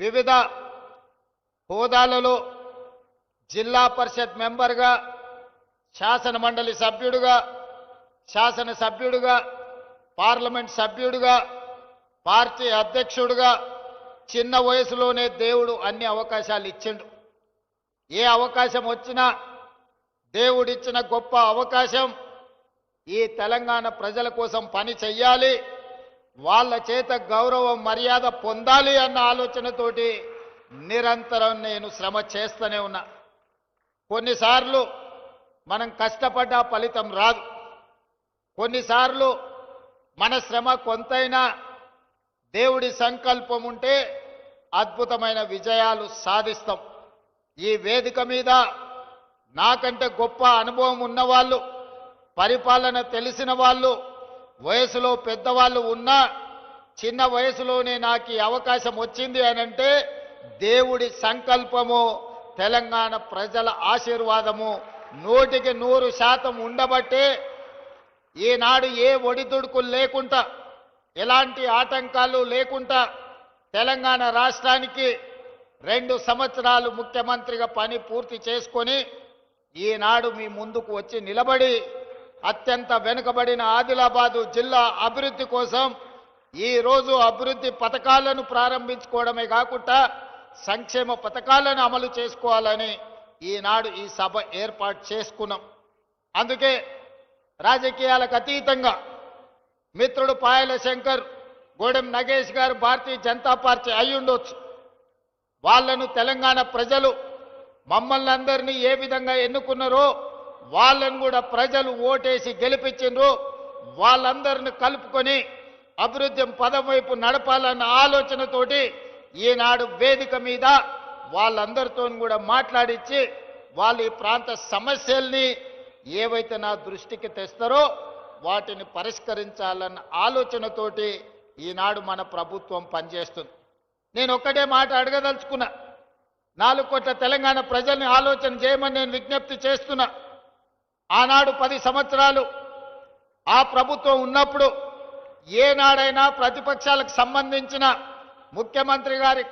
వివిధ హోదాలలో జిల్లా పరిషత్ మెంబర్గా, శాసన మండలి సభ్యుడిగా, శాసన సభ్యుడిగా, పార్లమెంట్ సభ్యుడిగా, పార్టీ అధ్యక్షుడిగా చిన్న వయసులోనే దేవుడు అన్ని అవకాశాలు ఇచ్చిండు. ఏ అవకాశం వచ్చినా దేవుడిచ్చిన గొప్ప అవకాశం ఈ తెలంగాణ ప్రజల కోసం పని చెయ్యాలి, వాళ్ళ చేత గౌరవం మర్యాద పొందాలి అన్న ఆలోచనతోటి నిరంతరం నేను శ్రమ చేస్తూనే ఉన్నా. కొన్నిసార్లు మనం కష్టపడ్డ ఫలితం రాదు, కొన్నిసార్లు మన శ్రమ కొంతైనా దేవుడి సంకల్పం ఉంటే అద్భుతమైన విజయాలు సాధిస్తాం. ఈ వేదిక మీద నాకంటే గొప్ప అనుభవం ఉన్నవాళ్ళు, పరిపాలన తెలిసిన వాళ్ళు, వయసులో పెద్దవాళ్ళు ఉన్నా చిన్న వయసులోనే నాకు ఈ అవకాశం వచ్చింది అనంటే దేవుడి సంకల్పము, తెలంగాణ ప్రజల ఆశీర్వాదము 100% ఉండబట్టే ఈనాడు ఏ ఒడిదుడుకులు లేకుండా, ఎలాంటి ఆటంకాలు లేకుండా తెలంగాణ రాష్ట్రానికి 2 సంవత్సరాలు ముఖ్యమంత్రిగా పని పూర్తి చేసుకొని ఈనాడు మీ ముందుకు వచ్చి నిలబడి అత్యంత వెనుకబడిన ఆదిలాబాదు జిల్లా అభివృద్ధి కోసం ఈరోజు అభివృద్ధి పథకాలను ప్రారంభించుకోవడమే కాకుండా సంక్షేమ పథకాలను అమలు చేసుకోవాలని ఈనాడు ఈ సభ ఏర్పాటు చేసుకున్నాం. అందుకే రాజకీయాలకు అతీతంగా మిత్రుడు పాయల శంకర్, గోడెం నగేష్ గారు భారతీయ జనతా పార్టీ అయి ఉండొచ్చు. వాళ్ళను తెలంగాణ ప్రజలు మమ్మల్ని అందరినీ ఏ విధంగా ఎన్నుకున్నారో వాళ్ళను కూడా ప్రజలు ఓటేసి గెలిపించిండ్రు. వాళ్ళందరిని కలుపుకొని అభివృద్ధి పదం వైపు నడపాలన్న ఆలోచనతోటి ఈనాడు వేదిక మీద వాళ్ళందరితో కూడా మాట్లాడించి వాళ్ళు ఈ ప్రాంత సమస్యల్ని ఏవైతే నా దృష్టికి తెస్తారో వాటిని పరిష్కరించాలన్న ఆలోచనతోటి ఈనాడు మన ప్రభుత్వం పనిచేస్తుంది. నేను ఒక్కటే మాట అడగదలుచుకున్నా, 4 కోట్ల తెలంగాణ ప్రజల్ని ఆలోచన చేయమని నేను విజ్ఞప్తి చేస్తున్నా. ఆనాడు 10 సంవత్సరాలు ఆ ప్రభుత్వం ఉన్నప్పుడు ఏనాడైనా ప్రతిపక్షాలకు సంబంధించిన ముఖ్యమంత్రి గారి